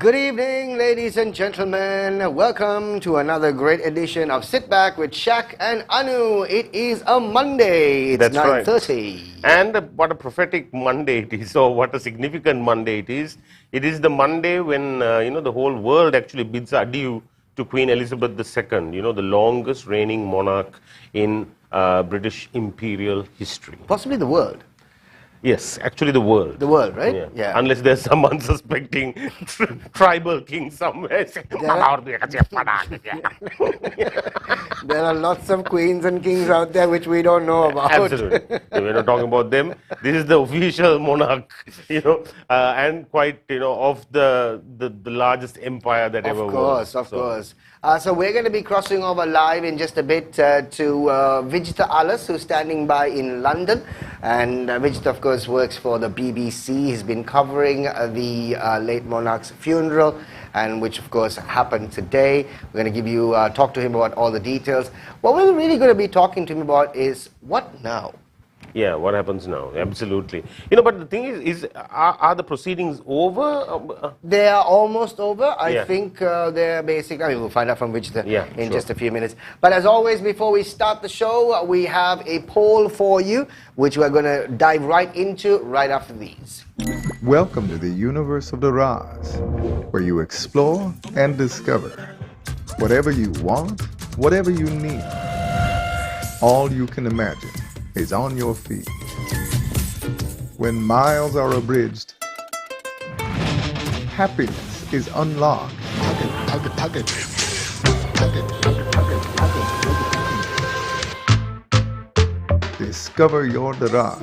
Good evening, ladies and gentlemen. Welcome to another great edition of Sit Back with Shaq and Anu. It is a Monday. It's That's 9:30. right. And what a prophetic Monday it is, or what a significant Monday it is. It is the Monday when, the whole world actually bids adieu to Queen Elizabeth II, the longest reigning monarch in British imperial history. Possibly the world. Yes, actually the world. The world, right? Yeah. Unless there's some unsuspecting tribal king somewhere. There are lots of queens and kings out there which we don't know about. Absolutely. We're not talking about them. This is the official monarch, and quite, of the largest empire that ever was. Of course. So we're going to be crossing over live in just a bit to Vijitha, who's standing by in London. And Vijitha, of course, works for the BBC. He's been covering the late monarch's funeral, and which, of course, happened today. We're going to give you talk to him about all the details. What we're really going to be talking to him about is what now? Yeah, what happens now? Absolutely. But the thing is are the proceedings over? They are almost over. I think they're basically, we'll find out from Vijitha in just a few minutes. But as always, before we start the show, we have a poll for you, which we're going to dive right into right after these. Welcome to the universe of the Raz, where you explore and discover whatever you want, whatever you need. All you can imagine is on your feet. When miles are abridged, happiness is unlocked. Discover your Daraj.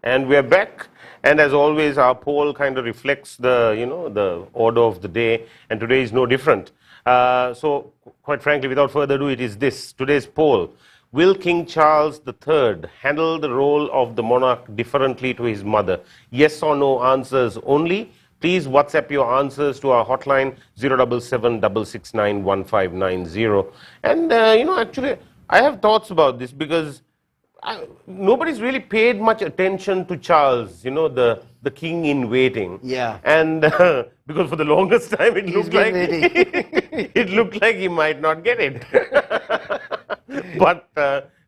And we're back. And as always, our poll kind of reflects the, the order of the day, and today is no different. So, quite frankly, without further ado, it is this. Today's poll: will King Charles III handle the role of the monarch differently to his mother? Yes or no answers only. Please WhatsApp your answers to our hotline 077 669 1590. And, actually, I have thoughts about this because nobody's really paid much attention to Charles, the king in waiting. Yeah. And because for the longest time it looked like it looked like he might not get it. But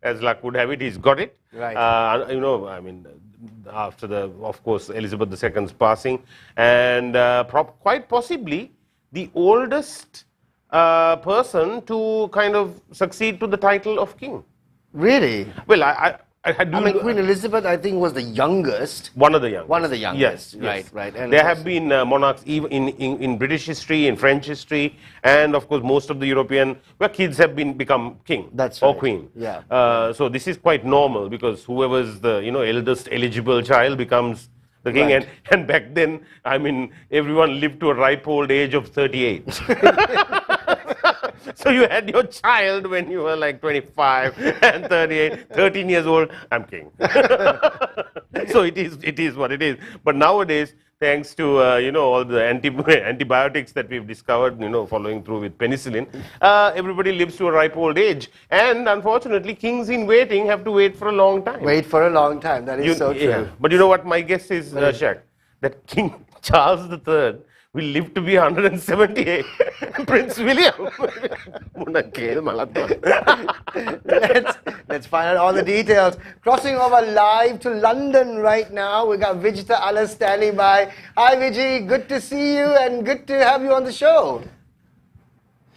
as luck would have it, he's got it. Right. After of course, Elizabeth II's passing, and quite possibly the oldest person to kind of succeed to the title of king. Really? Well, I do. Queen Elizabeth, I think, was the youngest. One of the youngest. One of the youngest. Yes. Right. And there have been monarchs even in British history, in French history, and of course most of the European, where kids have become king or queen. Yeah. So this is quite normal because whoever's the eldest eligible child becomes the king, right. and back then, everyone lived to a ripe old age of 38. So you had your child when you were like 25 and 38, 13 years old, I'm king. So it is what it is. But nowadays, thanks to all the antibiotics that we've discovered, following through with penicillin, everybody lives to a ripe old age. And unfortunately, kings in waiting have to wait for a long time. Wait for a long time. That is so true. Yeah. But you know what my guess is, Shaq? That King Charles III will live to be 178. Prince William. Let's find out all the details. Crossing over live to London right now. We got Vijitha standing by. Hi, Viji. Good to see you and good to have you on the show.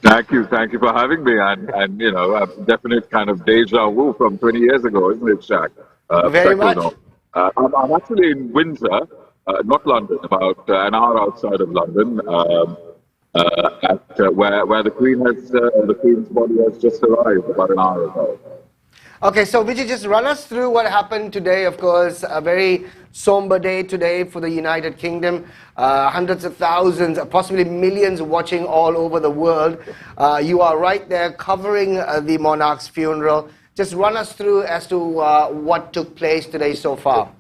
Thank you for having me. And a definite kind of deja vu from 20 years ago, isn't it, Shaq? Very much. I'm actually in Windsor. Not London, about an hour outside of London, where the Queen's body has just arrived about an hour ago. Okay, so Vijay, just run us through what happened today. Of course, a very somber day today for the United Kingdom. Hundreds of thousands, possibly millions watching all over the world. You are right there covering the monarch's funeral. Just run us through as to what took place today so far.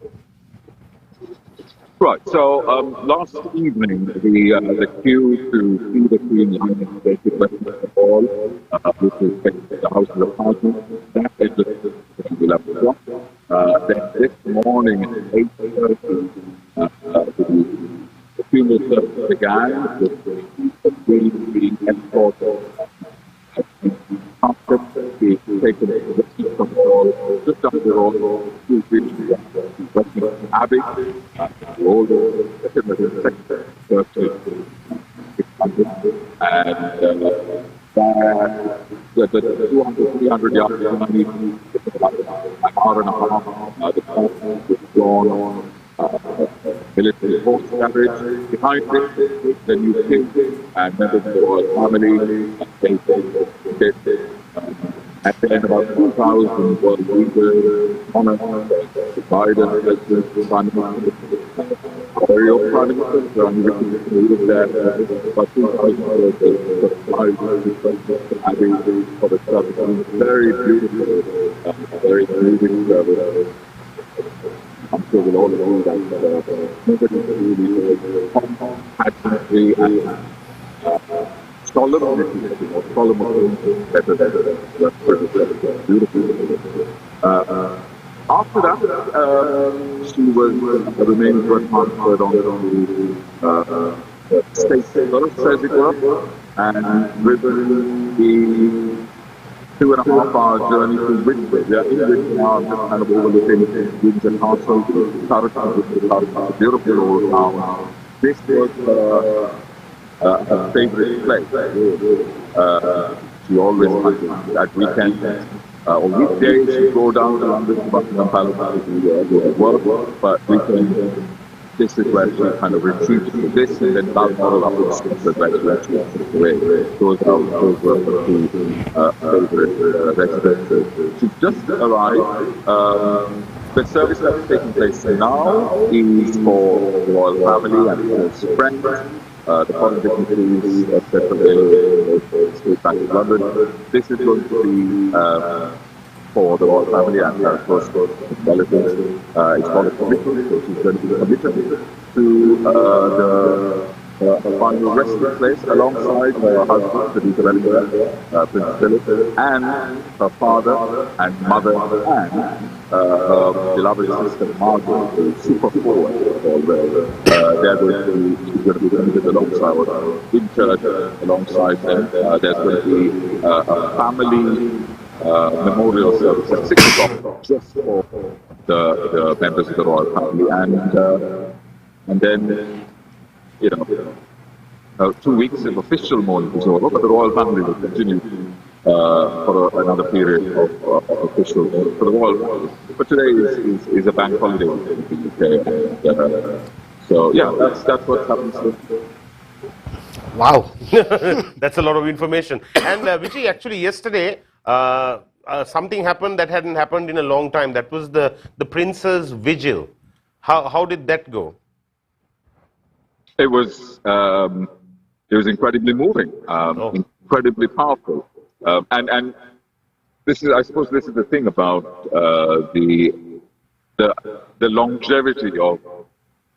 Right. So last evening, the queue to see the Queen Lion Sacred Breakfast of All, which is the House of the Party, that is at 11 o'clock. Then this morning at 8:30, the funeral service began with the Queen being escorted after being taken to the Westminster Control, just down the road, to Westminster Abbey, the older second, first, and the 200, 300 yards journey, about an hour and a half, the car was drawn military horse carriage behind it, the new king and members of the royal family, and then about 2,000 world leaders, monarchs, the Biden, President, Prime Minister, Ontario Prime Minister, and we there about 2,000 workers having for the service. Very beautiful, very moving service. I'm sure we'll all agree that nobody really passionately and solemnity or solemn better than beautiful. After that, she remained transferred on the state first, as it were, and driven the 2.5-hour journey to Windsor. Yeah, in Windsor now, just kind of overlooking Windsor Castle, the beautiful old town. This was her favorite place. She always had at weekends or weekdays she'd go down to London to Buckingham Palace to work, but weekends this is where she kind of retreats to this, and then Balmoral up in Scotland where she retreats away. Those were her two favorite residences. She's just arrived. The service that's taking place now is for the royal family and close friends. The foreign dignitaries, etc., State Bank of London. This is going to be for the royal family and her close relatives. It's called a commission, so she's going to be committed to the final resting place alongside her husband, the Duke of Edinburgh, Prince Philip, and her father and mother and her beloved sister Margaret, who's super forward. They're going to be committed alongside in church alongside them. There's going to be a family memorial service at 6 o'clock just for the members of the royal family, and then 2 weeks of official mourning is over, but the royal family will continue for another period of official mourning for the royal family. But today is a bank holiday in the UK, so yeah, that's what happens. Wow. That's a lot of information. And Vijay, actually yesterday, something happened that hadn't happened in a long time. That was the Prince's Vigil. How did that go? It was incredibly moving, incredibly powerful, and this is, I suppose, this is the thing about the longevity of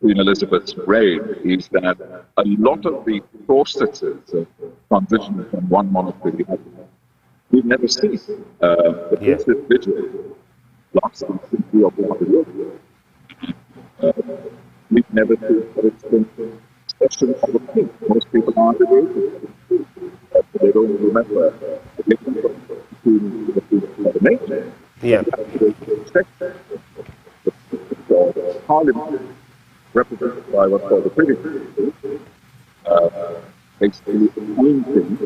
Queen Elizabeth's reign is that a lot of the processes of transition from one monarchy to the other we've never seen. The Prince's Vigil lasted 60 or 400 years. We've never seen, for instance, especially for the king. Most people aren't able they don't remember the difference between the nation. Yeah. The Parliament, represented by what's called the British, basically appointing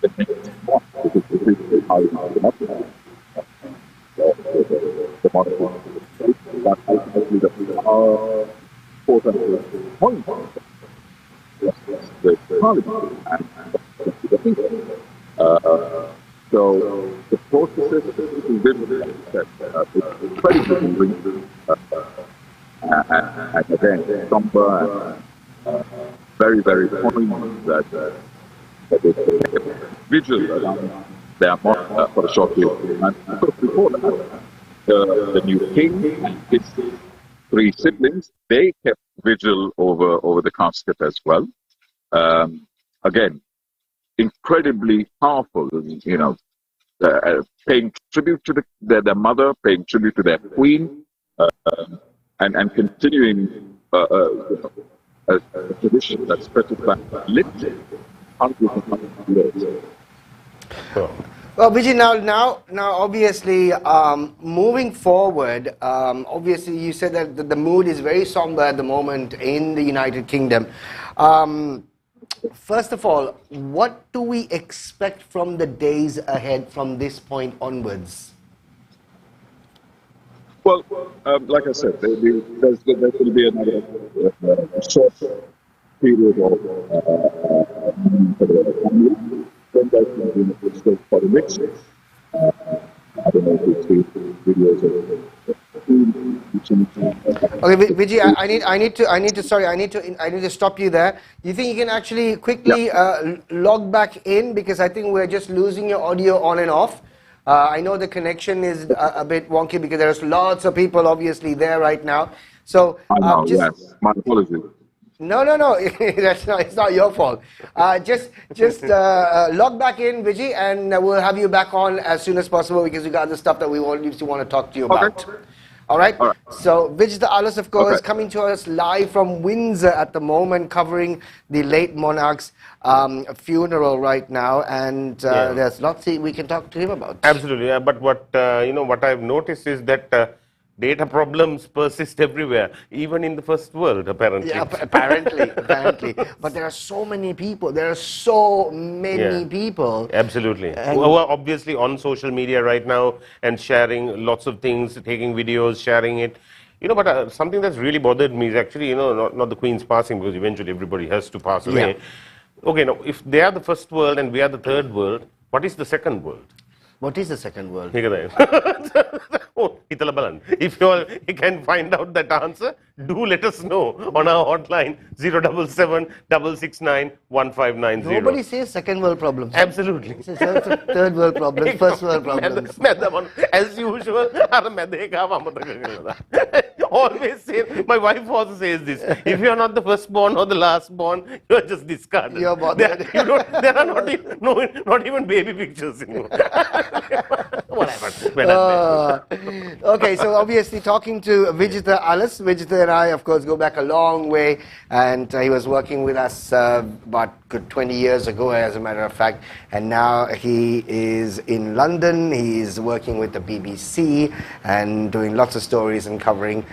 the next one, because the British Parliament is not the monarchy. But ultimately, the power important point the Parliament and the people. So the processes is very incredibly moving, and again, somber and very, very poignant that they vigil around their monarch for a short period. And of course, before that, the new king and his 3 siblings, they kept vigil over the casket as well. Again, incredibly powerful, paying tribute to their mother, paying tribute to their queen, and continuing a tradition that stretches back literally hundreds and hundreds of years. Oh. Well, Vijay, now, obviously, moving forward, obviously, you said that the mood is very somber at the moment in the United Kingdom. First of all, what do we expect from the days ahead from this point onwards? Well, like I said, there's going to be another short period of for the family. Then there's going to be a scope for the next. I don't know if you see videos of. Okay, Vijay, I need to stop you there. You think you can actually quickly log back in, because I think we're just losing your audio on and off. I know the connection is a bit wonky because there's lots of people obviously there right now. So I know, yes. My apologies. No. It's not your fault. Just log back in, Vijay, and we'll have you back on as soon as possible, because we got other stuff that we want to talk to you about. Okay. All right. All right. So Vijitha Alice, of course, Okay. coming to us live from Windsor at the moment, covering the late monarch's funeral right now, and there's lots we can talk to him about. Absolutely, but what what I've noticed is that data problems persist everywhere, even in the first world, apparently. Yeah, apparently. But there are so many people. There are so many people. Absolutely. Who are obviously on social media right now and sharing lots of things, taking videos, sharing it. But something that's really bothered me is actually, not the Queen's passing, because eventually everybody has to pass away. Yeah. Okay, now, if they are the first world and we are the third world, what is the second world? What is the second world? Oh, if you can find out that answer, do let us know on our hotline 077 669 1590. Nobody says second world problems. Absolutely. It's third world problems, first world problems. As usual, always say, my wife also says this, if you are not the firstborn or the lastborn, you are just discarded. You're bothered. There are not even baby pictures anymore. Whatever. Okay, so obviously talking to Vijitha Alice. Vijitha and I, of course, go back a long way, and he was working with us about good 20 years ago, as a matter of fact, and now he is in London. He's working with the BBC and doing lots of stories and covering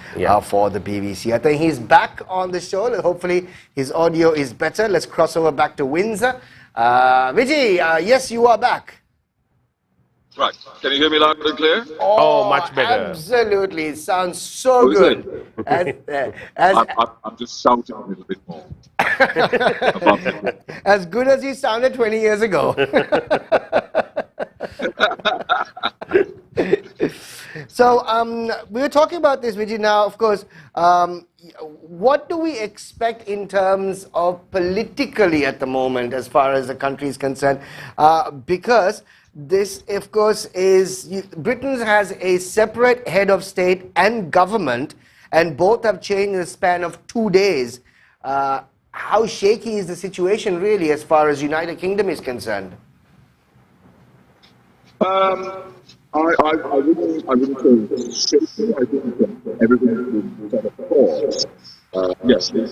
for the BBC. I think he's back on the show. Hopefully his audio is better. Let's cross over back to Windsor. Vijay, yes, you are back. Right. Can you hear me loud and clear? Oh, much better. Absolutely. It sounds so good. I'm just shouting a little bit more. As good as he sounded 20 years ago. So we were talking about this, Vijay. Now, of course, what do we expect in terms of politically at the moment, as far as the country is concerned? Because this, of course, Britain has a separate head of state and government, and both have changed in the span of 2 days. How shaky is the situation really as far as United Kingdom is concerned? I wouldn't say shaky. I think that everything is sort of pause. Yes, we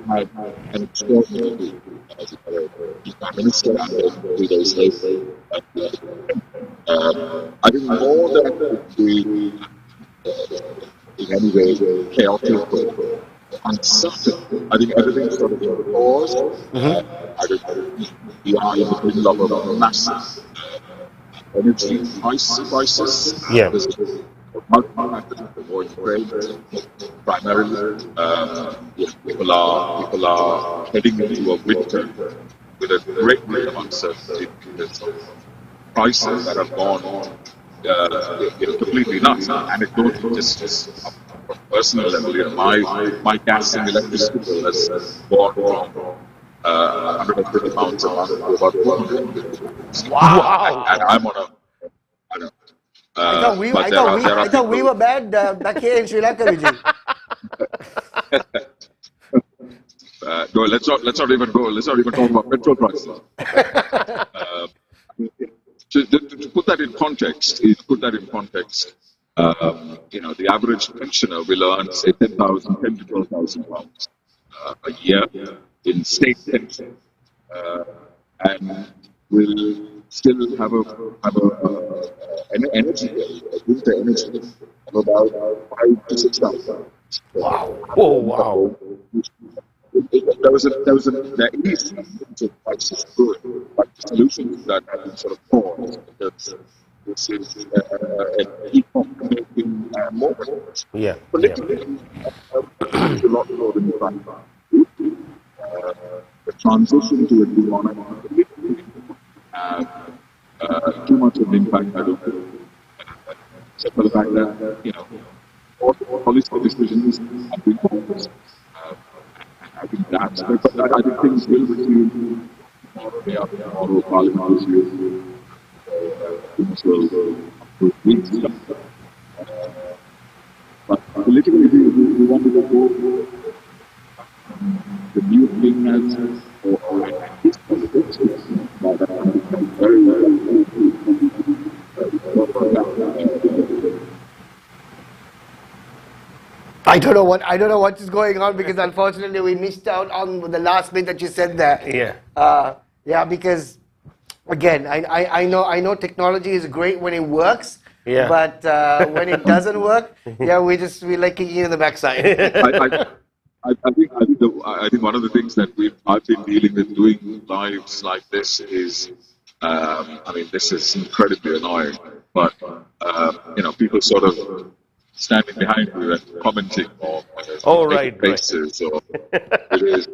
had an extraordinary Prime Minister and 3 days later. I think more than we in any way chaotic or uncertain. I think everything's sort of paused. I think we are in the middle of a massive energy crisis. Yeah. There's multiple factors of the war in Ukraine. Primarily, people are heading into a winter with a great deal of uncertainty. There's prices that have gone completely nuts, and it goes just from personal level. My gas and electricity bill has gone from 150 pounds a month to about 200. Wow! And I'm on a. I thought we were bad back here in Sri Lanka, Vijay. No, let's not even go. Let's not even talk about petrol prices. To put that in context, the average pensioner will earn say 10 to 12,000 pounds a year in state pension, and will still an energy bill, a winter energy bill of about 5 to 6,000. Wow. Oh, wow. There is prices good, but the solutions that have been sort of paused because this is an epoch-making moment. Yeah. Politically, it's a lot more than that. The transition to a new monarchy have too much of an impact, I don't think. Except for the fact that, all policy decisions have been paused. I think I think things will resume tomorrow. Parliament resume. Things will improve. But politically, we want to go the new thing as or at least politics. But I don't know what is going on, because unfortunately we missed out on the last bit that you said there. Yeah. Yeah, because again, I know technology is great when it works. Yeah. But when it doesn't work, yeah, we like kicking in the backside. I think one of the things that I've been dealing with doing lives like this is, this is incredibly annoying, but people sort of standing behind you and commenting on Right. faces, or it is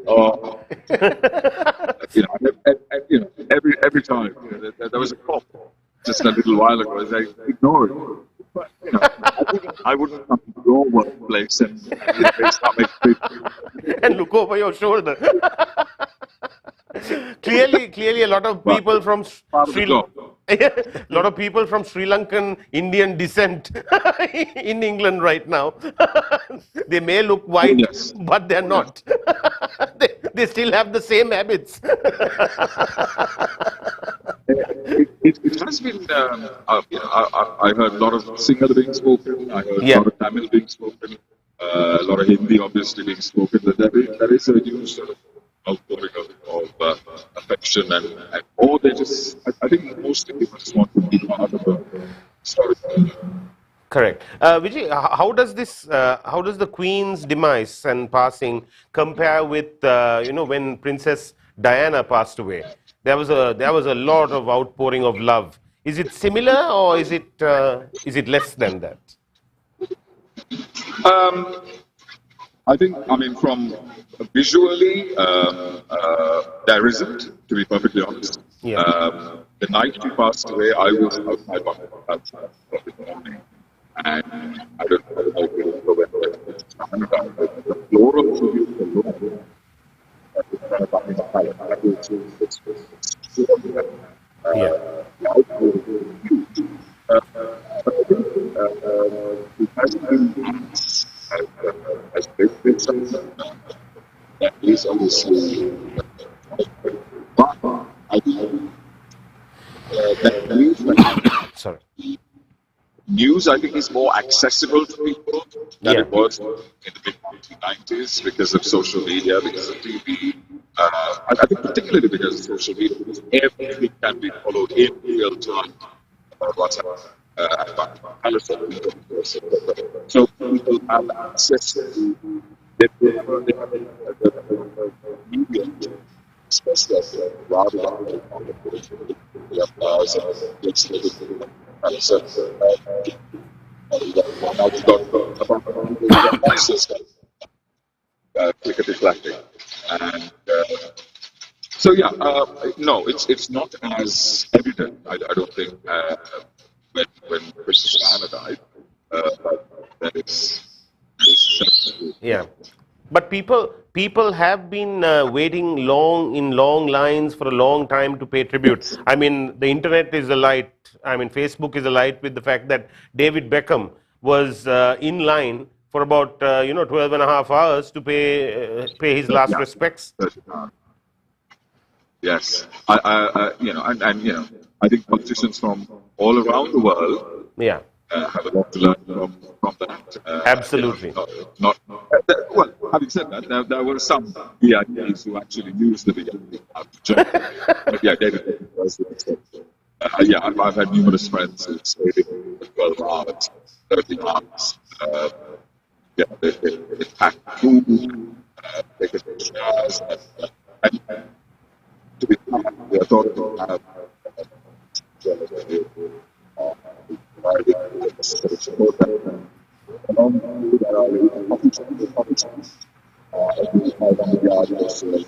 every time there was a cop just a little while ago. I was like, ignore it. But, I wouldn't come to your workplace and start making And look over your shoulder. Clearly, a lot of people from Sri Lankan Indian descent in England right now. They may look white, Yes. but they're not. They still have the same habits. It has been. I heard a lot of Sinhala being spoken. I heard a lot of Tamil being spoken. A lot of Hindi, obviously, being spoken. But there is a huge sort of outpouring of affection and or they just. I think mostly people just want to be part of the story. Correct. Vijay, how does the Queen's demise and passing compare with when Princess Diana passed away? There was a lot of outpouring of love. Is it similar, or is it less than that? I think, from visually, there isn't, to be perfectly honest. Yeah. The night she passed away, I was outside in the morning, and I don't know if you remember when the floor of the room, Yeah. But I think it hasn't been as big something that is obviously. But I think that Sorry. news, I think, is more accessible to people than it was in the mid-1990s because of social media, because of TV. I think particularly because of social media, because everything can be followed in real time about what's happening. So people have access to the media, especially rather than on the clickety clacking, and so yeah, no, it's not as evident. I don't think when Princess Diana died, but that is Yeah. But people have been waiting in long lines for a long time to pay tribute. I mean, the internet is alight. I mean, Facebook is alight with the fact that David Beckham was in line for about 12 and a half hours to pay his last respects. Yes, I think politicians from all around the world Yeah, have a lot to learn from that. absolutely. Well, having said that, there were some VIPs who actually used the VIP to join. But yeah, David was I've had numerous friends who stayed in for 12 hours, 13 hours. They packed food, they could take showers, and to be honest, we are talking about providing support them. Along with our coffee shops, every 500 yards or so, they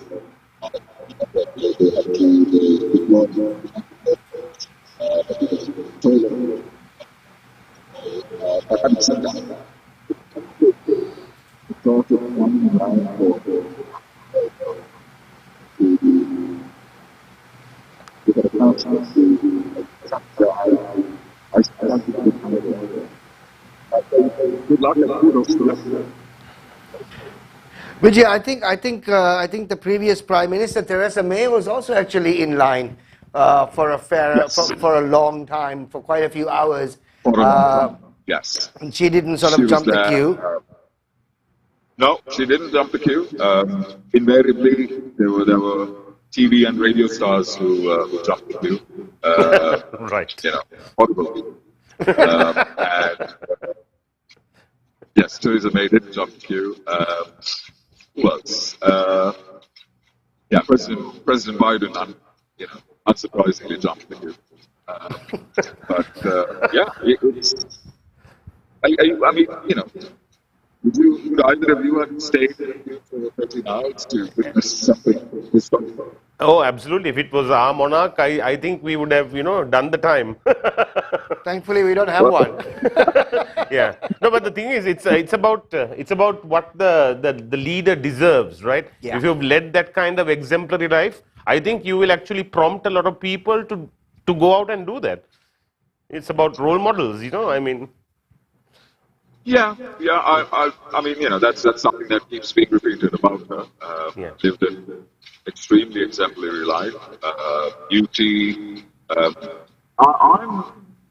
have to deploy toilet. Having said that, the thought of coming around for the council I started to good luck and kudos to them. Vijay, I think the previous Prime Minister Theresa May was also actually in line for a long time, for quite a few hours. For a long time. Yes. And she didn't sort of jump the queue. No, she didn't jump the queue. Invariably, there were TV and radio stars who jumped the queue. Right. Horrible. And yes, Theresa May did jump the queue. Who else? President Biden, unsurprisingly jumped the queue. It's. I mean, would either of you have stayed for 13 hours to witness something historical? Oh, absolutely. If it was our monarch, I think we would have, done the time. Thankfully, we don't have one. Yeah. No, but the thing is, it's about what the leader deserves, right? Yeah. If you've led that kind of exemplary life, I think you will actually prompt a lot of people to go out and do that. It's about role models, I mean. Yeah. I mean, that's something that keeps being repeated about her. Lived an extremely exemplary life. Beauty.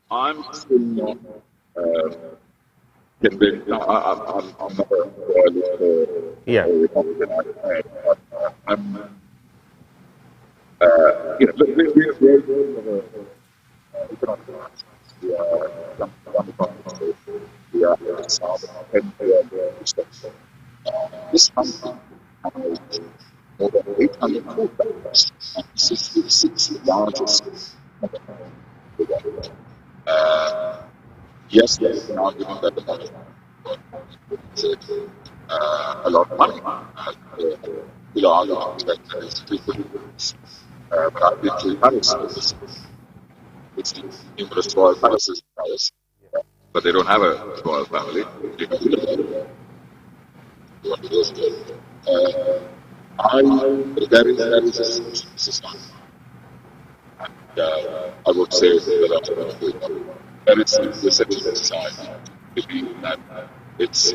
I'm still not convinced. I'm not a Republican. I'm. We're very good of a economic crisis. We are this country has more than 800 food banks and 66 largest. Yes, there is an argument that the money is a lot of money. The argument that there is frequent but I've been to Paris, it's numerous royal palaces in Paris. But they don't have a royal family. There is a system. And I would say that there is a settlement society. That it's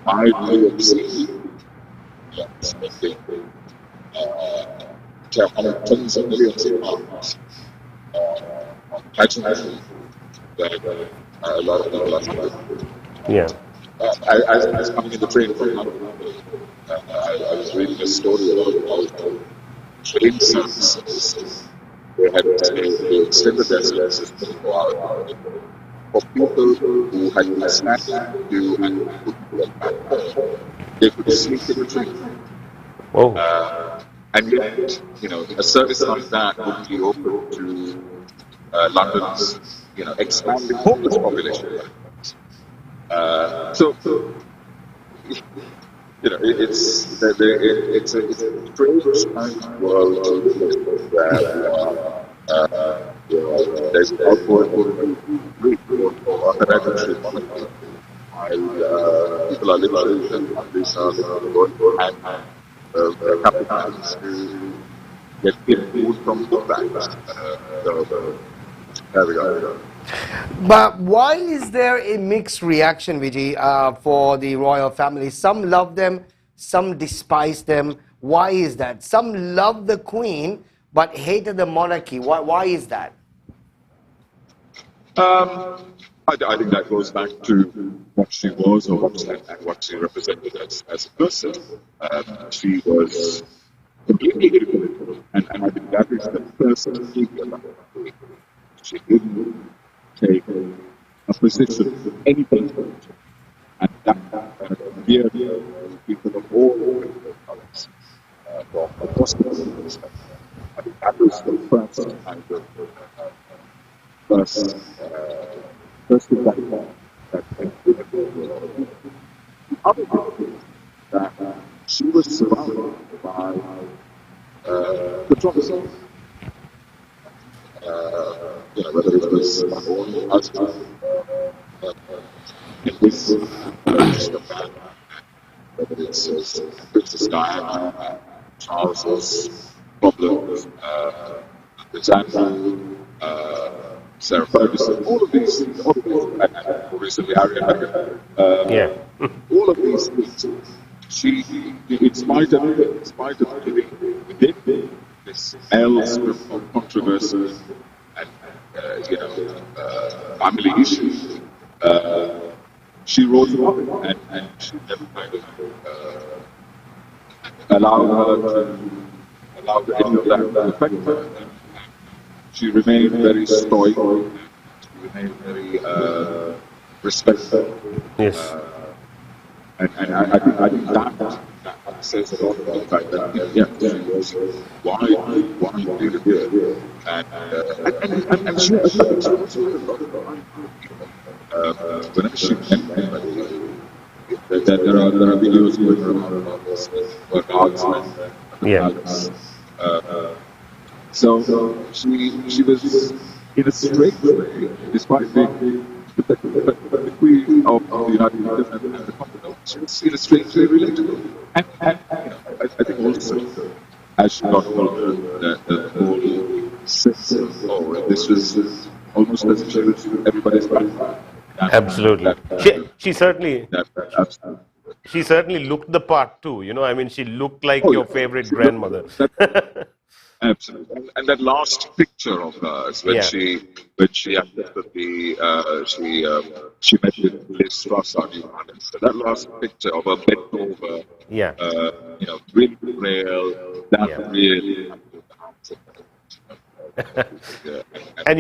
my view of seeing tens of millions of pounds patronizing that a lot of people are doing. Yeah. I was coming in the train from London. I was reading a story about train services. They extended their services 24 hours for people who had been snacking to and couldn't get back home. They could sleep in the train. Oh. And yet, a service like that would be open to London's, expanding homeless population. It's a strange kind of world to live in where there's an outward Greek or hereditary monarchy, while people are living in countries and capitals to get food from food banks. There we go. But why is there a mixed reaction, Vijay, for the royal family? Some love them, some despise them. Why is that? Some love the queen but hated the monarchy. Why is that? I think that goes back to what she was or what she represented as a person. She was completely independent, and I think that is the first thing about her. She didn't take a position, anything, and that appeared to people of all colors, from a possible perspective. I think that was the first kind of first first thing that the other thing is that she was surrounded by controversy. Whether it was my own husband, in this man, whether it's Princess Diana, Charles's problems, Prince Andrew, Sarah Ferguson, all of these, and more recently Harry and Meghan, all of these things, she, in spite of living within this maelstrom of controversy and family issues, she rose above it, and she never kind of allowed any of that to affect her. She remained very stoic. She remained very respectful. Yes. And I think that says a lot about the fact that she was widely revered, and she was a lot of time. Whenever she met anybody, there are videos going around about this guardsmen at the palace. So she was in a strange way, despite being the Queen of the United Kingdom and the Commonwealth, she was in a strange way relatable. And I think also, as she got older, the whole sense of, this was almost as if she was everybody's grandma. Absolutely. She certainly. Absolutely. She certainly looked the part too. I mean, she looked like your favorite grandmother. Absolutely, and that last picture of hers when she acted with she met with Liz Truss on so that last picture of her bent over, really frail, that really. And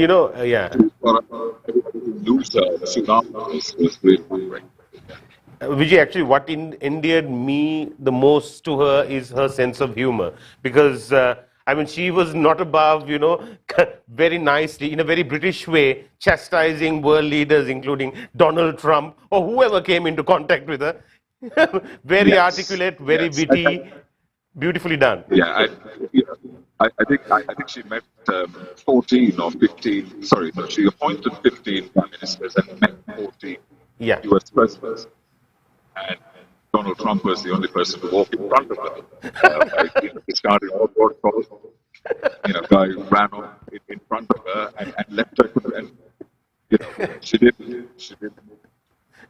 lose her soon after was really great. Vijay, actually, what endeared me the most to her is her sense of humor. Because, I mean, she was not above, very nicely, in a very British way, chastising world leaders, including Donald Trump, or whoever came into contact with her. Very articulate, very witty, beautifully done. Yeah, I think she met 14 or 15, sorry, no, she appointed 15 prime ministers and met 14 US presidents. And Donald Trump was the only person to walk in front of her. Discarding all protocols. Guy ran on in front of her and left her. And she didn't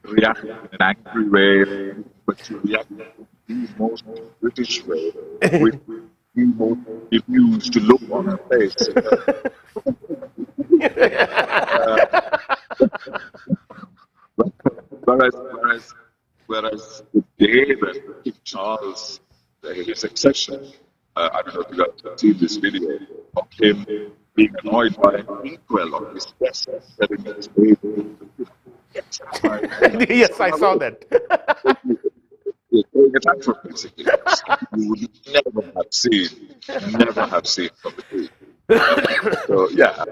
react in an angry way, but she reacted in the most British way, with the most amused to look on her face. Whereas the day that King Charles, his succession, I don't know if you guys have seen this video of him being annoyed by an inkwell on his desk, setting his baby. Yes, I saw that. Throwing a tantrum, basically. You would never have seen from the Queen. So yeah,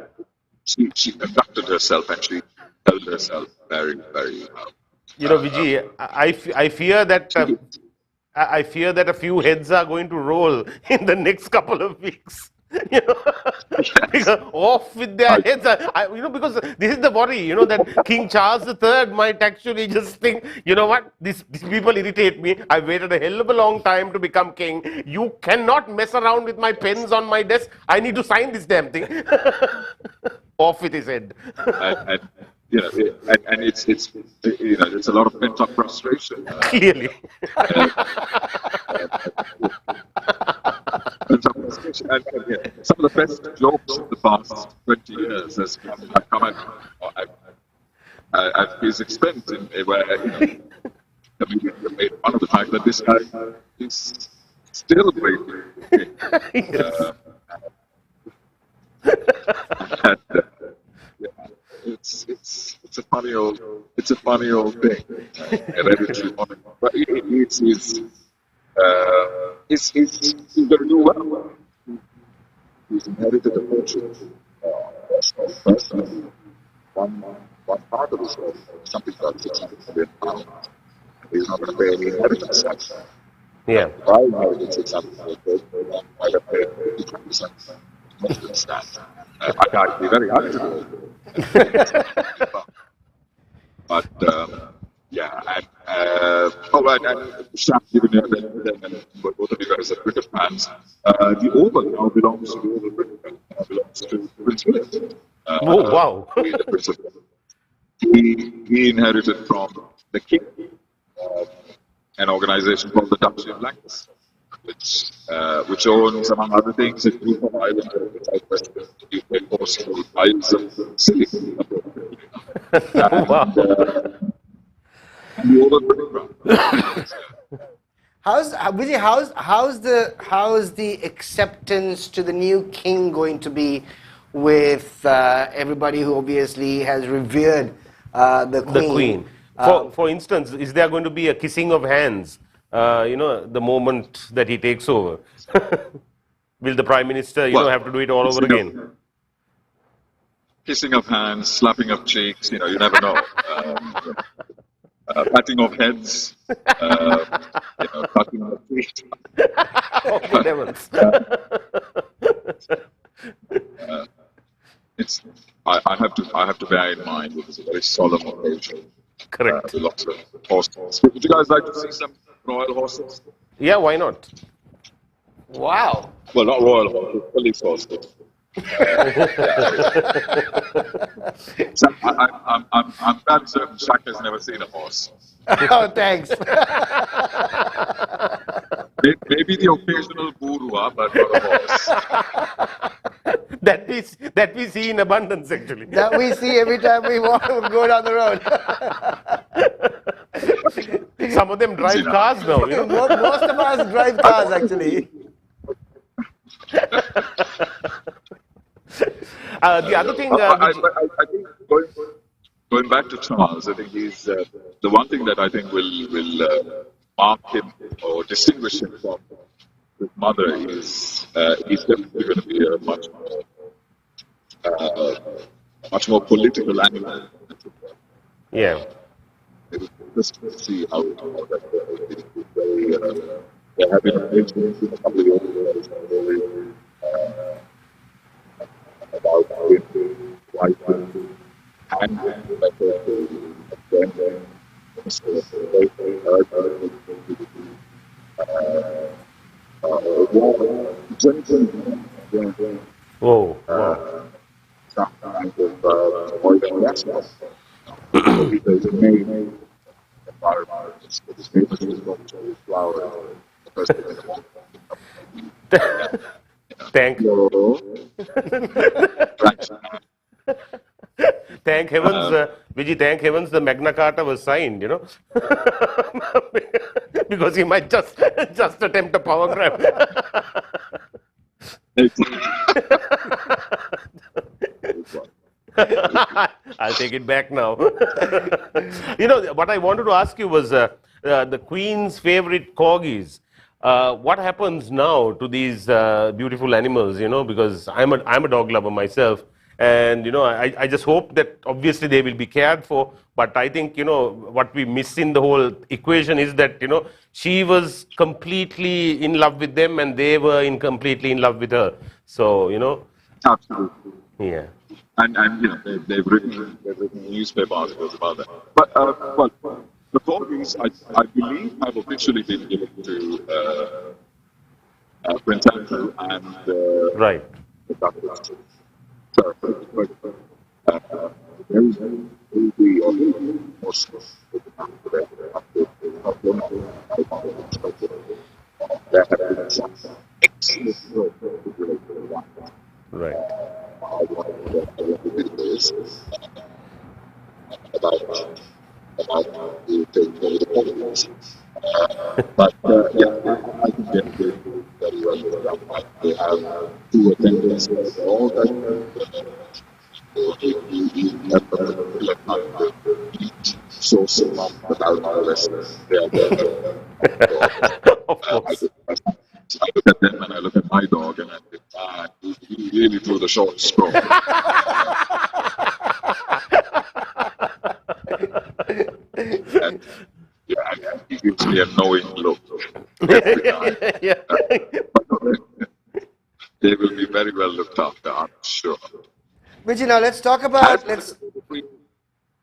she conducted herself and she held herself very, very well. Vijay, I fear that a few heads are going to roll in the next couple of weeks. Because off with their heads. Because this is the worry. That King Charles III might actually just think, what, these people irritate me. I waited a hell of a long time to become king. You cannot mess around with my pens on my desk. I need to sign this damn thing. Off with his head. and you know, and it's you know, there's a lot of pent up frustration. Clearly. And some of the best jokes of the past 20 years have come at his expense, where comedians have made fun of the fact that this guy is still great. It's a funny old thing. Hereditary honor. But he's going to do well. He's inherited a fortune. One part of his life, something like £600 million. He's not going to pay any inheritance tax. Yeah. I inherited £600 I have paid 50% inheritance tax. I can't be very happy to do it. But yeah, and Shaq, given that both of you guys are cricket fans, the Oval now belongs to the Oval Cricket. Belongs to Prince William. Oh, wow. He inherited from the king an organization called the Duchy of Lancaster, which owns, among other things, a group of islands of the southwest of the UK coast called Isles of Scilly. Wow. The Oval Cricket Ground. How's the acceptance to the new king going to be with everybody who obviously has revered the Queen? The Queen. For instance, is there going to be a kissing of hands, the moment that he takes over? Will the Prime Minister, have to do it all over again? Kissing of hands, slapping of cheeks, you never know. Patting of heads, touching of feet. Oh, good heavens. I have to bear in mind it is a very solemn occasion. Correct. With lots of horses. Would you guys like to see some royal horses? Yeah, why not? Wow. Well, not royal horses, police horses. So I'm glad certain Shaq has never seen a horse. Oh, thanks. Maybe the occasional burua, but not a horse. That we see in abundance, actually. That we see every time we go down the road. Some of them drive cars now. Most of us drive cars, actually. The other thing... I think going back to Charles, I think he's the one thing that I think will mark him or distinguish him from his mother is he's definitely going to be a much more political animal. Yeah. Just see how that is very. There have been arrangements in a couple of years about white and Whoa. Some kind of oil and gas because it may environment is famous for flower. Thank heavens, Vijay, thank heavens the Magna Carta was signed, because he might just attempt a power grab. I'll take it back now. What I wanted to ask you was the Queen's favorite corgis. What happens now to these beautiful animals? Because I'm a dog lover myself, and I just hope that obviously they will be cared for. But I think what we miss in the whole equation is that she was completely in love with them, and they were completely in love with her. So Absolutely. Yeah. And they've written newspaper articles about that. But the corgis, I believe, have officially been given to Prince Andrew and right. the Duchess. Sorry, there will be most there have been some excellent work Right. about the politics. But yeah, I think they're doing very well. They have two attendances, all that at the particular time, each source of month without the rest. They are there. Of I course. look at them and I look at my dog and I think, he really threw the short straw. And, yeah, he gives me a knowing look every time. Yeah. They will be very well looked after, I'm sure. Vijay, now let's talk about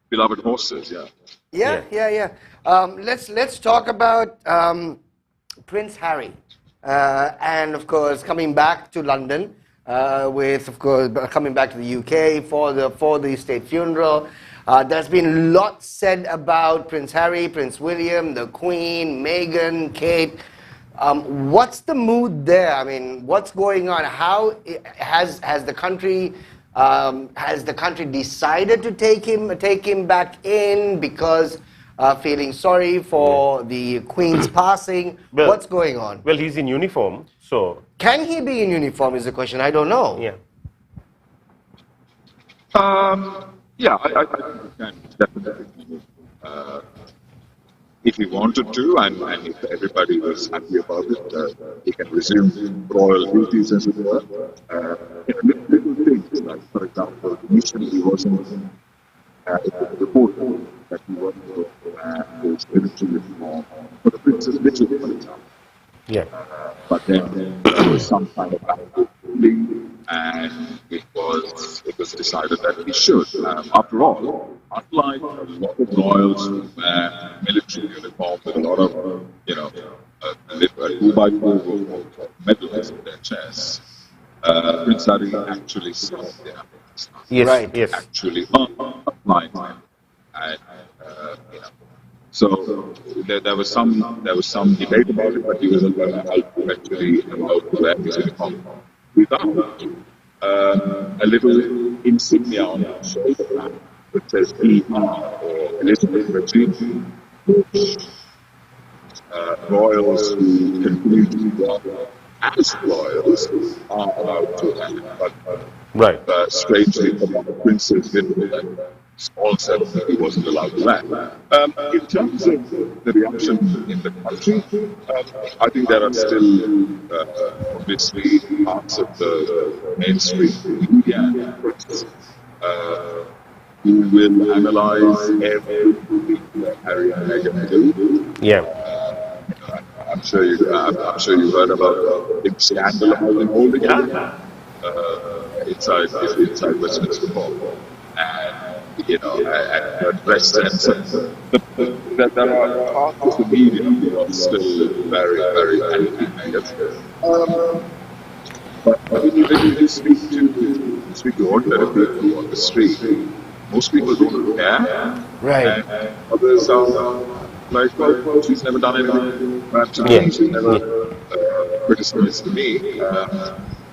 Beloved horses, yeah. Yeah. Let's talk about Prince Harry, and of course coming back to London, with of course coming back to the UK for the state funeral. There's been lots said about Prince Harry, Prince William, the Queen, Meghan, Kate. What's the mood there? I mean, what's going on? How has the country decided to take him back in because feeling sorry for the Queen's passing? Well, what's going on? Well, he's in uniform, so Can he be in uniform is the question. I don't know. yeah. Yeah, I think he can definitely. If he wanted to, and if everybody was happy about it, he can resume royal duties, as it were. Little things, like, for example, initially he wasn't, it was reported that he wasn't his military uniform for the Princess Little, for example. Yeah. But then there was some kind of backward ruling, and it was decided that he should. After all, unlike a lot of royals who wear military uniform with a lot of, who by four medals in their chests, Prince Harry actually served there. Yes. Right. Yes. Actually applied, and so there was some debate about it, but he was eventually allowed to wear his uniform without a little insignia on his shoulder that says ER or Elizabeth Regina, which royals who continue to work as royals are allowed to have. But Right. strangely, the princes didn't. All said he wasn't allowed to wear. In terms of the reaction in the country, I think there are still obviously parts of the mainstream media and press who will analyze everything that Harry and Meghan do. Yeah. I'm sure you heard about the big scandal about them holding inside Westminster Hall, and and press sense that there are parts of the media who are still very, very anti-Meghan. But when you speak to ordinary people on the street, most people don't care. Right. And others are like, well, she's never done anything bad to me. She's never criticized me.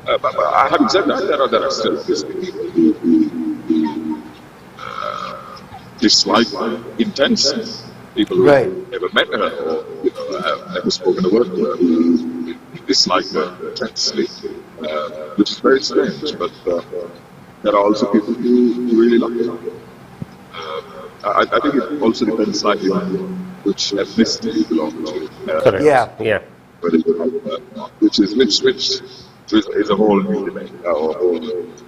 But having said that, there are still obviously people who dislike her intensely. People who have never met her or have never spoken a word to her who dislike her intensely, which is very strange. But there are also people who really like her. I think it also depends slightly on which ethnicity you belong to. Correct. Yeah. Whether you like her or not, which is a whole new debate, or a whole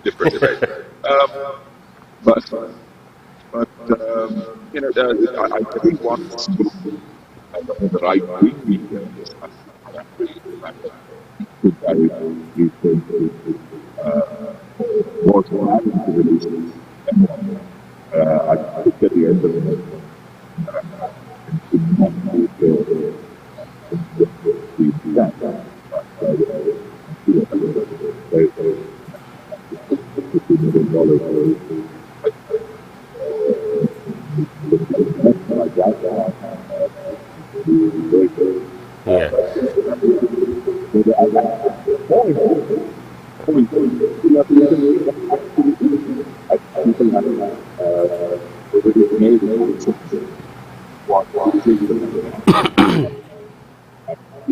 different debate. But I think once the right wing media was planning to release it, I think at the end of it, The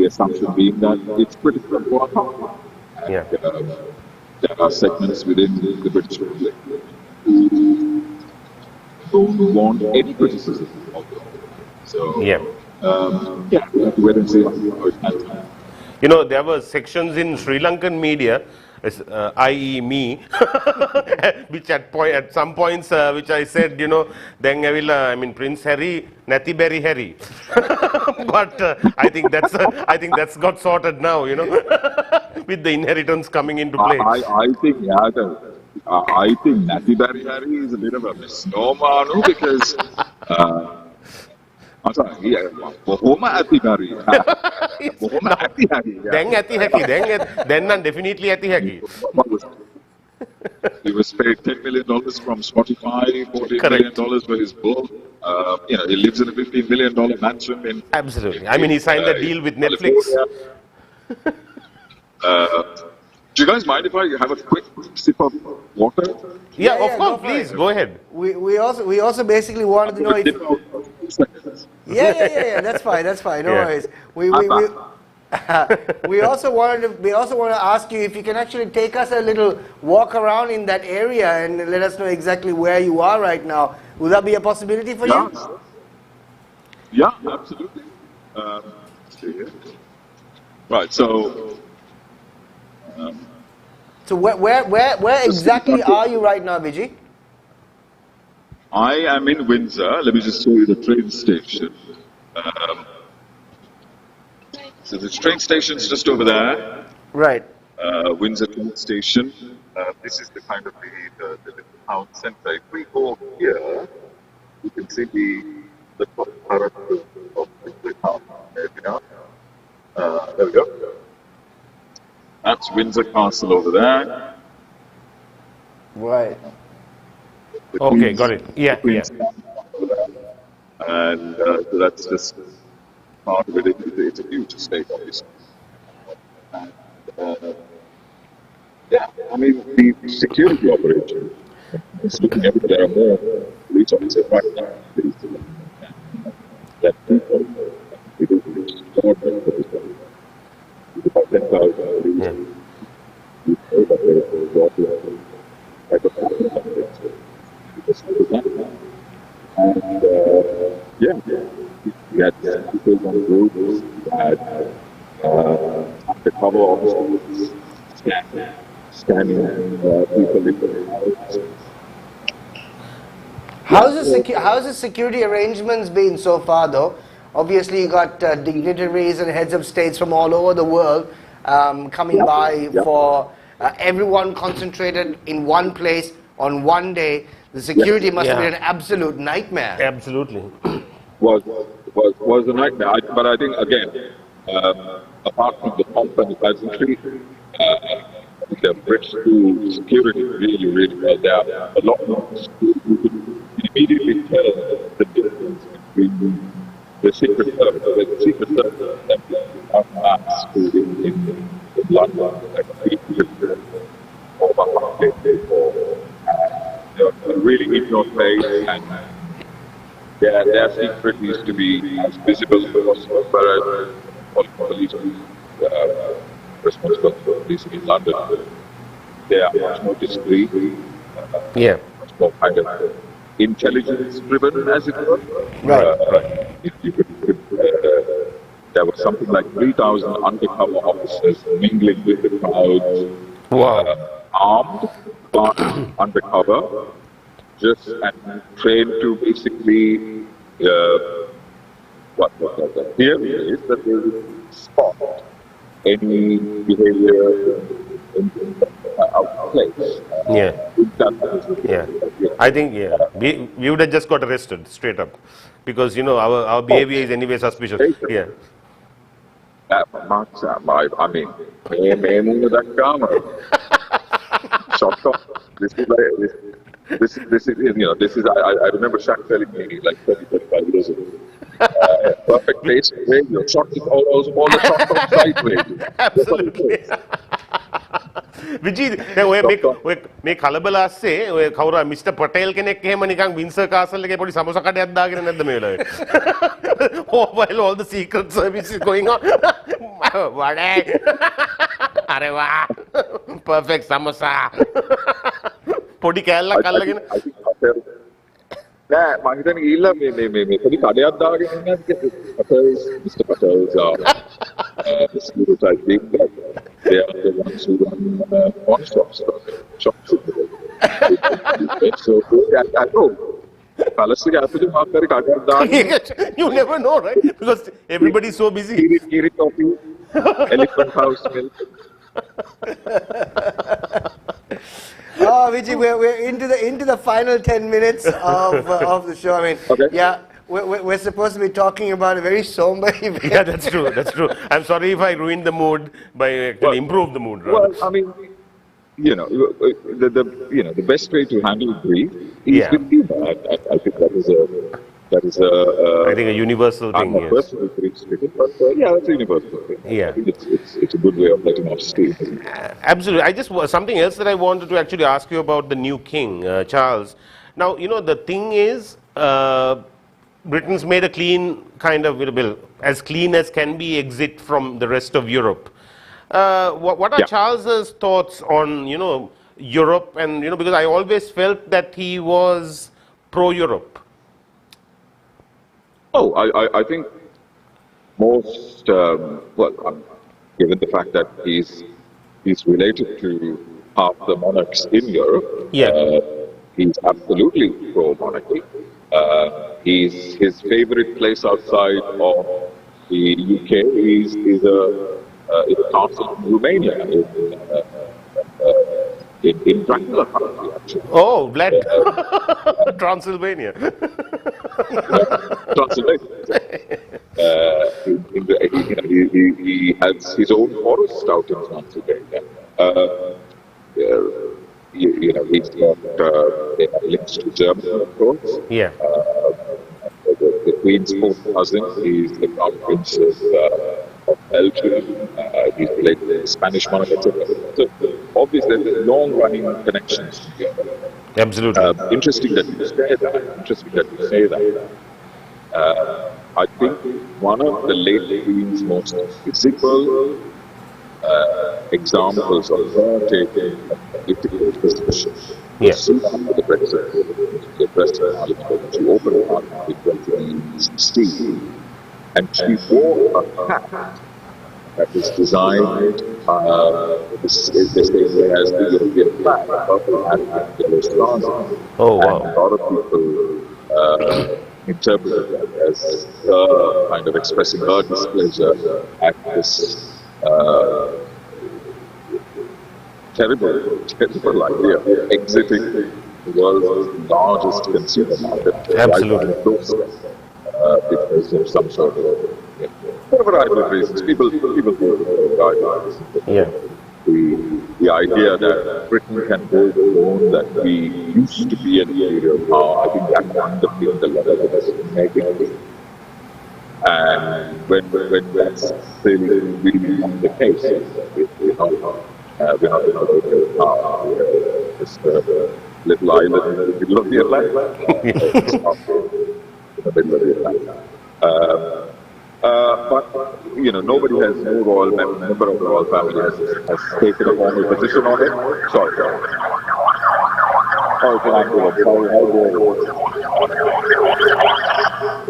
assumption being that it's critical for our country. Yeah. There are segments within the British public who don't want any criticism of them. So, Yeah. we have to wait and see how it pans out. You know, there were sections in Sri Lankan media, i.e. me, which at some points, which I said, you know, then I mean, Prince Harry, Nati Berry Harry. But I think that's got sorted now, you know, with the inheritance coming into play. I think Natty Barry Harry is a bit of a misnomer, no? Because I'm sorry, Bohoma Ati Barry. Bohoma Ati Harry. Then Ati Haki, then definitely Ati Haki. He was paid $10 million from Spotify, $14 million for his book. He lives in a $15 million mansion in. Absolutely. I mean, he signed that deal with Netflix. Do you guys mind if I have a quick sip of water? Yeah, Yeah, of yeah, course, go for please, it. go ahead. We also basically wanted to know if. Yeah. That's fine. No Yeah. worries. We also wanted to ask you if you can actually take us a little walk around in that area and let us know exactly where you are right now. Would that be a possibility for you? Yeah, absolutely. Stay here. Right, so. So where exactly are you right now, Vijay? I am in Windsor. Let me just show you the train station. So the train station's just over there. Right. Windsor train station. This is the kind of the town centre. If we go here, you can see the top part of the town. There we go. That's Windsor Castle over there. Right. The Okay, Queen's- got it. Yeah, the Queen's yeah. And so that's just part of it. It's a huge estate, obviously. And, I mean, the security operation is looking at there are more police officers right now. That people, about 10,000 Yeah. And we had people on the road, we had undercover officers scanning people in the house. How's the security arrangements been so far, though? Obviously, you got dignitaries and heads of states from all over the world coming by for everyone concentrated in one place on one day. The security must have been an absolute nightmare. Absolutely. Was a nightmare. But I think again, apart from the pomp and the pageantry, the British security really well there. A lot more. You could immediately tell the difference between the Secret Service. The Secret Service that are mass in London, like people over 100 people. They really in your face, and their secret needs to be as visible as possible. Whereas police responsible for police in London, they are much more discreet, Yeah. much more kind of intelligence-driven, as it were. Right. If you could, there was something like 3,000 undercover officers mingling with the crowd. Wow. Armed, but undercover, just and trained to basically what the theory is that they will spot any behavior out of place. Yeah. I think, we would have just got arrested straight up because, you know, our behavior is anyway suspicious. Yeah. I mean, shot off. This is I remember Shaq telling me like 30, 35 years ago. Perfect pace, radio. Shot is all the shots are sideways. Absolutely. විජී දැන් ඔය මේ කලබල ASCII ඔය කවුරු mister පටේල් කෙනෙක් එහෙම නිකන් Windsor castle එකේ පොඩි සමෝසා කඩයක් දාගෙන නැද්ද මේ වෙලාවේ? While all the secret service is going on. Vadai. අरे वाह. Perfect samosa. පොඩි කෑල්ලක් අල්ලගෙන නෑ මම හිතන්නේ ගිහිල්ලා මේ පොඩි කඩයක් දාගෙන ඉන්නේ Mr. Patels the students I think that they are the ones who run pawn shops. So I know Palace එක ඇතුලේ මාත් හරි කඩයක් දාගෙන You never know, right? Because everybody is so busy. Kiri coffee, elephant house milk. Oh, Vijay, we're into the final 10 minutes of the show. I mean, okay. Yeah, we're supposed to be talking about a very somber event. Yeah, that's true. That's true. I'm sorry if I ruined the mood by actually improve the mood. Rather. Well, I mean, the best way to handle grief is with humor. I think that is I think a universal thing. I'm not personally grief-stricken, but yeah, it's a universal thing. Yeah. I think it's a good way of letting off steam. Absolutely. Something else that I wanted to actually ask you about the new king, Charles. Now, the thing is, Britain's made a clean kind of, as clean as can be exit from the rest of Europe. What are Charles's thoughts on, Europe and, because I always felt that he was pro-Europe. Oh, I think most, given the fact that he's related to half the monarchs in Europe, he's absolutely pro-monarchy. His favorite place outside of the UK is a castle in Romania, in Dracula country, actually. Oh, Vlad. Transylvania. Translation. He has his own forest out in Transylvania. He's got links to Germany, of course. Yeah. The Queen's fourth cousin is the Crown Prince of Belgium. He's related to the Spanish monarch, etc. So obviously, there's long-running connections here. Absolutely. Interesting that you say that. I think one of the late Queen's most visible examples of her taking a political position was soon after the Brexit Parliament. She opened a parliament in 2016, and she wore a hat that was designed the same way as the European flag, purple hat with the stars on it. Oh, wow. And a lot of people interpreted that as kind of expressing her displeasure at this terrible idea of exiting the world's largest consumer market. Absolutely. Because of some sort of for a variety of reasons, people do guidelines. Yeah. The idea that Britain can hold alone, that we used to be an imperial power, I think that underpinned the level of decision-making. And when that's really not the case, we're not an imperial power. We're just a little island in the middle of the Atlantic. In the middle of the Atlantic. But nobody has, no royal member of the royal family has taken a formal position on it. Sorry. Oh, it's an ambulance. Sorry, how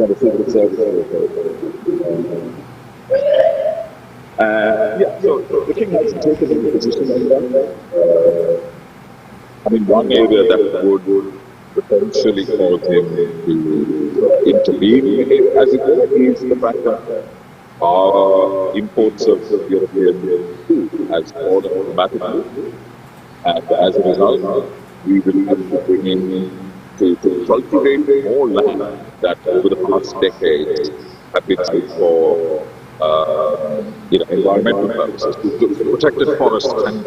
the Secret Service. So the king hasn't taken any position on that. One area that would potentially cause him to intervene, as it were, is the fact that our imports of European food has fallen dramatically, and as a result, we will have to bring in to cultivate more land that over the past decades have been used for environmental purposes, to protected forests and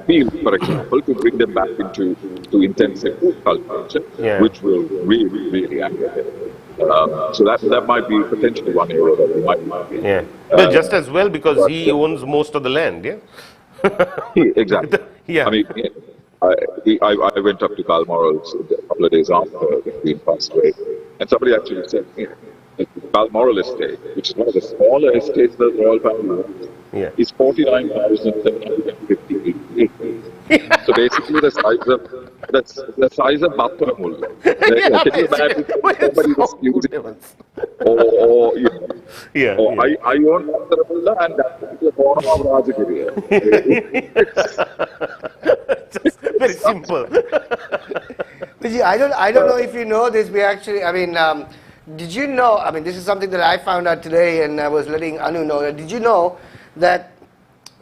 fields, for example, to bring them back into intensive food culture, which will really, really aggravate. So that might be potentially one area that we might be. Yeah. Well, just as well because he owns most of the land, yeah? Exactly. Yeah. I mean, I went up to Balmoral a couple of days after the Queen passed away, and somebody actually said, the Balmoral estate, which is one of the smaller estates that the royal family owns, Yeah. is 49,758 acres. So basically, the size of Bathuramulla. Yeah, Can you imagine somebody so disputing, good. or you know, Yeah, or yeah. I own Bathuramulla and that particular corner of Rajagiri. Just very simple. Vijay, I don't know if you know this. We actually, I mean, did you know? I mean, this is something that I found out today, and I was letting Anu know. Did you know that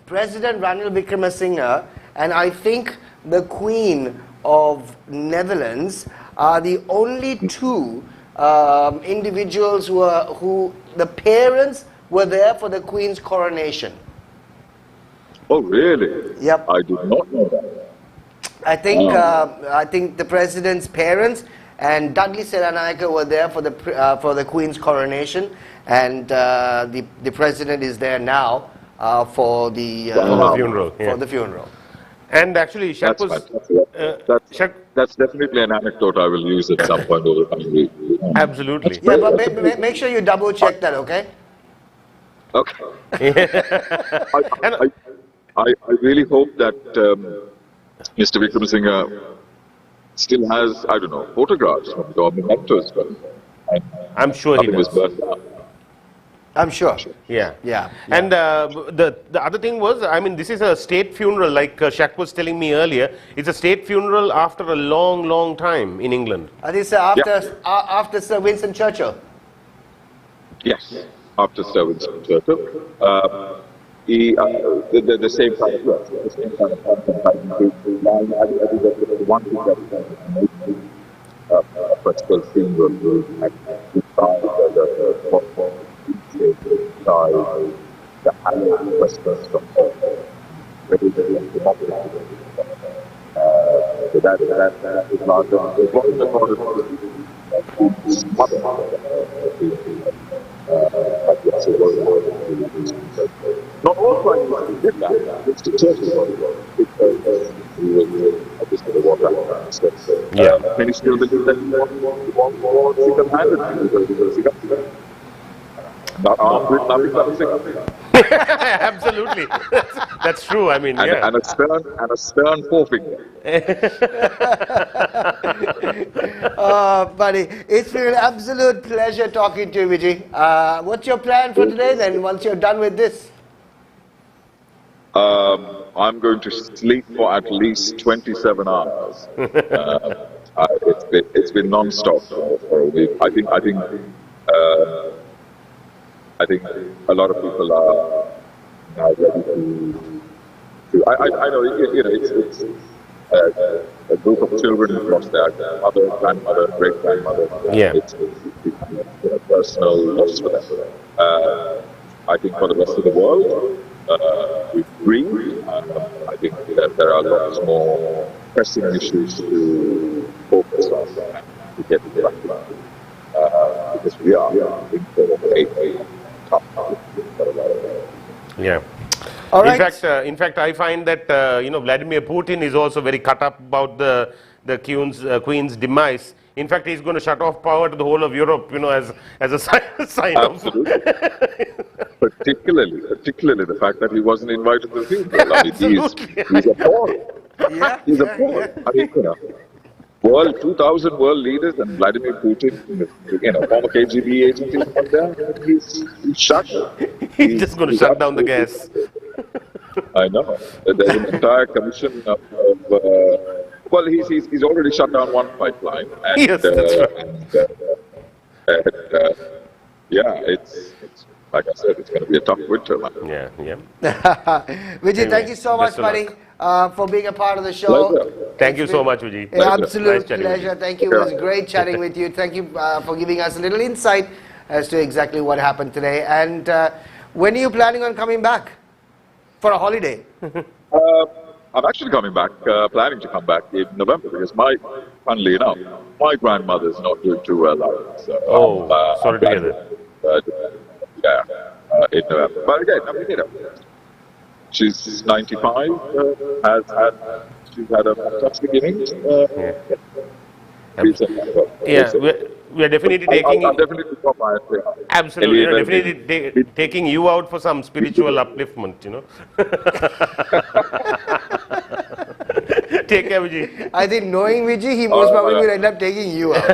President Ranil Wickremesinghe and I think the Queen of Netherlands are the only two individuals who the parents were there for the Queen's coronation? Oh, really? Yep. I did not know that. I think the president's parents and Dudley Selanayake were there for the Queen's coronation, and the president is there now for the funeral. Yeah. For the funeral. And actually, Shaq was... Shaq, That's definitely an anecdote I will use at some point over the coming week. absolutely. Yeah, but make sure you double check that, okay? Okay. I really hope that Mr. Wickremesinghe still has, I don't know, photographs from the mementos. I'm sure he Nothing was does. burnt down. I'm sure. Yeah. Yeah. And the other thing was, I mean, this is a state funeral, like Shaq was telling me earlier. It's a state funeral after a long, long time in England. I think so after Sir Winston Churchill. Yes, after Sir Winston Churchill. The same kind of work, the same kind of content. I think that's the one thing that a practical funeral will actually decide the higher questions from home. Whether they are democracy. So that is larger. As long as the not all prime ministers did that. Winston Churchill because he was obviously the war minister. Yeah. Many still believe that he won more single-handedly because he got not armed with nothing but a cigar. Absolutely. That's true. I mean, yeah. And a stern forefinger. Buddy, it's been an absolute pleasure talking to you, Vijay. What's your plan for today then, once you're done with this? I'm going to sleep for at least 27 hours. It's been non-stop for a week. I think a lot of people are now ready to I know, it's a group of children who've lost their mother, grandmother, great-grandmother. Yeah. It's personal loss for them. I think for the rest of the world, we grieve. I think that there are lots more pressing issues to focus on to get it back. Because we are in for a tough time. Yeah. All right. In fact, I find that Vladimir Putin is also very cut up about the Queen's demise. In fact, he's going to shut off power to the whole of Europe, as a sign Absolutely. Particularly the fact that he wasn't invited to the funeral. I mean, he's appalling. Yeah. He's appalling. I mean, 2,000 world leaders and Vladimir Putin, former KGB agent, he's shut. He's just going to shut down the gas. I know. There's an entire commission of he's already shut down one pipeline. And, Yes, that's right. It's like I said, it's going to be a tough winter, man. Yeah, yeah. Vijay, thank you so much, best of buddy, for being a part of the show. Pleasure. Thank you so much, Vijay. An absolute Nice chatting with you. pleasure. Thank you. It was great chatting with you. Thank you for giving us a little insight as to exactly what happened today. And when are you planning on coming back for a holiday? I'm actually coming back, planning to come back in November because funnily enough, my grandmother's not doing too well either. So Sorry to hear that. In November. But again, I mean, she's 95, she's had a fantastic innings. We're definitely taking. I'll definitely come by. Absolutely, definitely taking you out for some spiritual upliftment. Take care, Vijay. I think knowing Vijay, he most probably will end up taking you out.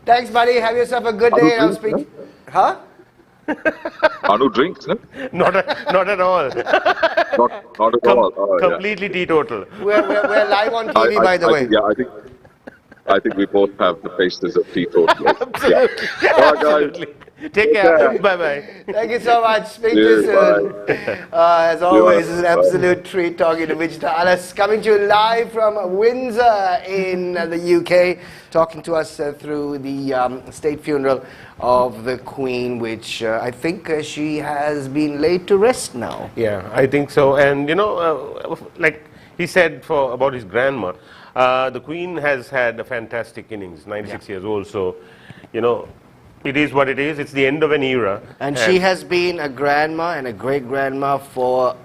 Thanks, buddy. Have yourself a good day. I'll speak. Huh? Anu drinks, no? Not at all. Not at all. Completely teetotal. We're live on TV, by the way. I think we both have the faces of teetotalers. Absolutely. Absolutely. Take care. Bye-bye. Thank you so much. Speak to you soon. As always, it's an absolute treat talking to Vijitha Alice, coming to you live from Windsor in the UK, talking to us through the state funeral of the Queen, which I think she has been laid to rest now. Yeah, I think so. And, like he said about his grandma, the Queen has had a fantastic innings, 96 years old, so, it is what it is. It's the end of an era. And she has been a grandma and a great-grandma for a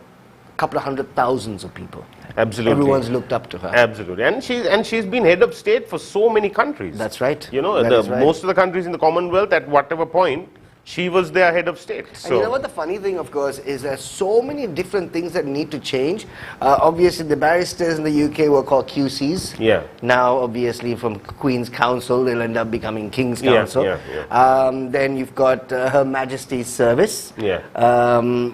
couple of 100,000 of people. Absolutely. Everyone's looked up to her. Absolutely. And she's been head of state for so many countries. That's right. Most of the countries in the Commonwealth, at whatever point, she was their head of state. So. And you know what the funny thing, of course, is there's so many different things that need to change. Obviously, the barristers in the UK were called QCs. Yeah. Now, obviously, from Queen's Council, they'll end up becoming King's Council. Then you've got Her Majesty's Service. Yeah.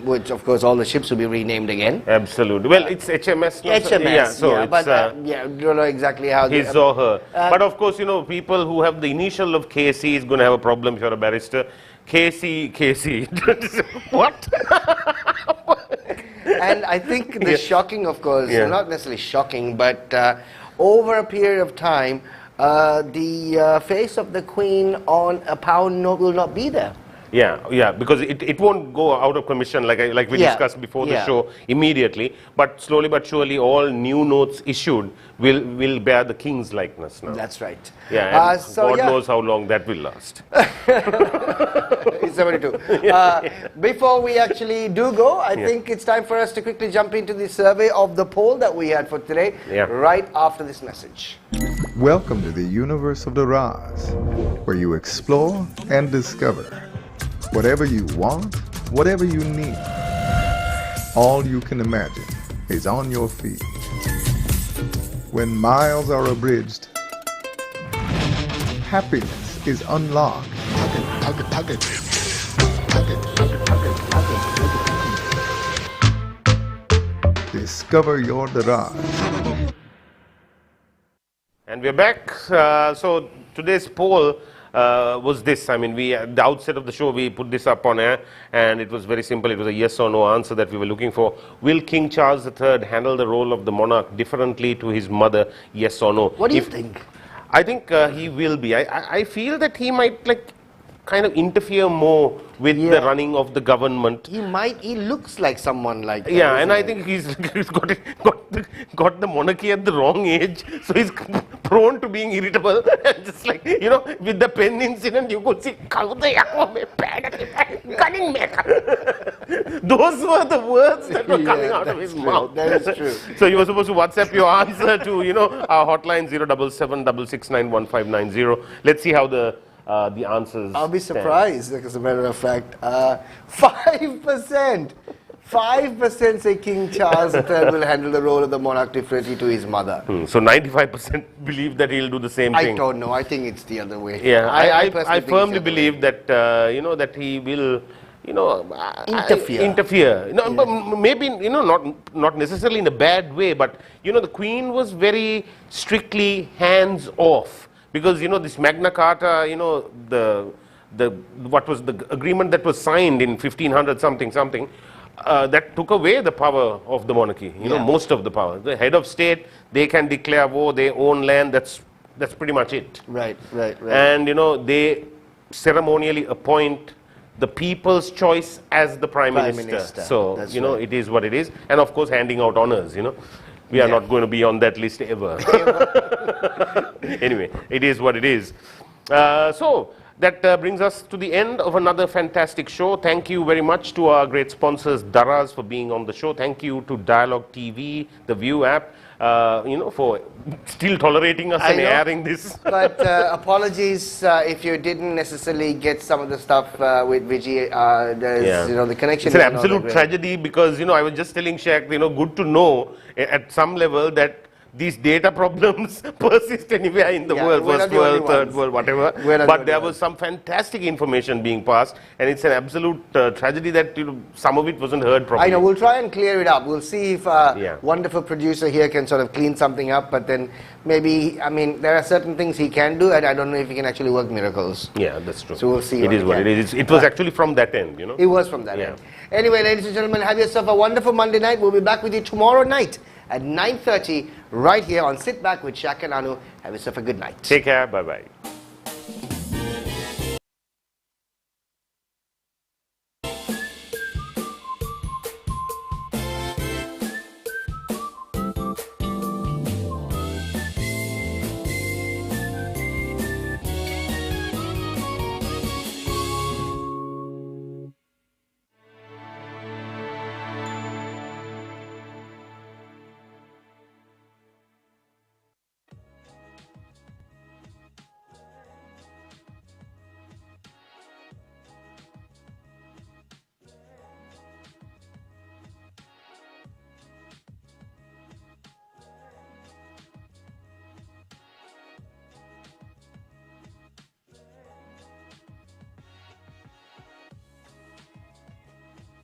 Which, of course, all the ships will be renamed again. Absolutely. Well, it's HMS. HMS. Yeah. So but don't know exactly how. His or her. But of course, people who have the initial of KC is going to have a problem if you're a barrister. KC. What? And I think the shocking, of course, not necessarily shocking, but over a period of time, the face of the Queen on a pound note will not be there. Yeah, because it won't go out of commission like we discussed before the show immediately, but slowly but surely all new notes issued will bear the King's likeness now. That's right. Yeah, and God knows how long that will last. It's 72. Before we actually do go, I think it's time for us to quickly jump into the survey of the poll that we had for today, right after this message. Welcome to the universe of the Raz, where you explore and discover. Whatever you want, whatever you need, all you can imagine is on your feet. When miles are abridged, happiness is unlocked. Discover your Daraz. And we're back. So today's poll was this. I mean, at the outset of the show, we put this up on air, and it was very simple. It was a yes or no answer that we were looking for. Will King Charles III handle the role of the monarch differently to his mother? Yes or no? What do you think? I think he will be. I feel that he might kind of interfere more with the running of the government. He looks like someone like that. Yeah, and I think he's got the monarchy at the wrong age, so he's prone to being irritable. And just with the pen incident, you could see those were the words that were coming out of his mouth. That is true. So you were supposed to WhatsApp your answer to our hotline 07766915990. Let's see how the answers. I'll be surprised, as a matter of fact. 5%. 5% say King Charles III will handle the role of the monarch differently to his mother. So 95% believe that he'll do the same thing. I don't know. I think it's the other way. Yeah, I firmly believe that that he will interfere. But maybe not necessarily in a bad way, but the Queen was very strictly hands off. Because this Magna Carta, what was the agreement that was signed in 1500 something, that took away the power of the monarchy. Most of the power. The head of state, they can declare war, they own land. That's pretty much it. Right. And they ceremonially appoint the people's choice as the Prime Minister. Minister. So, That's you know, right. it is what it is. And of course, handing out honors, you know. We are Yeah. not going to be on that list ever. Anyway, it is what it is. So, that brings us to the end of another fantastic show. Thank you very much to our great sponsors, Daraz, for being on the show. Thank you to Dialogue TV, the View app, you know, for still tolerating us I and know. airing this. But apologies if you didn't necessarily get some of the stuff with Vijay. There's, you know, the connection. It's an is not that absolute great. tragedy because, you know, I was just telling Shaq, you know, good to know at some level that these data problems persist anywhere in the Yeah, world, we're not first the only world, third ones. world, whatever. We're not the But only there ones. was some fantastic information being passed, and it's an absolute tragedy that, you know, some of it wasn't heard properly. I know, we'll try and clear it up. We'll see if Yeah. wonderful producer here can sort of clean something up, but then maybe, I mean, there are certain things he can do, and I don't know if he can actually work miracles. Yeah, that's true. So we'll see It what is we what can. it is. It was actually from that end, you know. It was from that Yeah. end. Anyway, ladies and gentlemen, have yourself a wonderful Monday night. We'll be back with you tomorrow night at 9:30 right here on Sit Back with Shaq and Anu. Have yourself a good night. Take care. Bye-bye.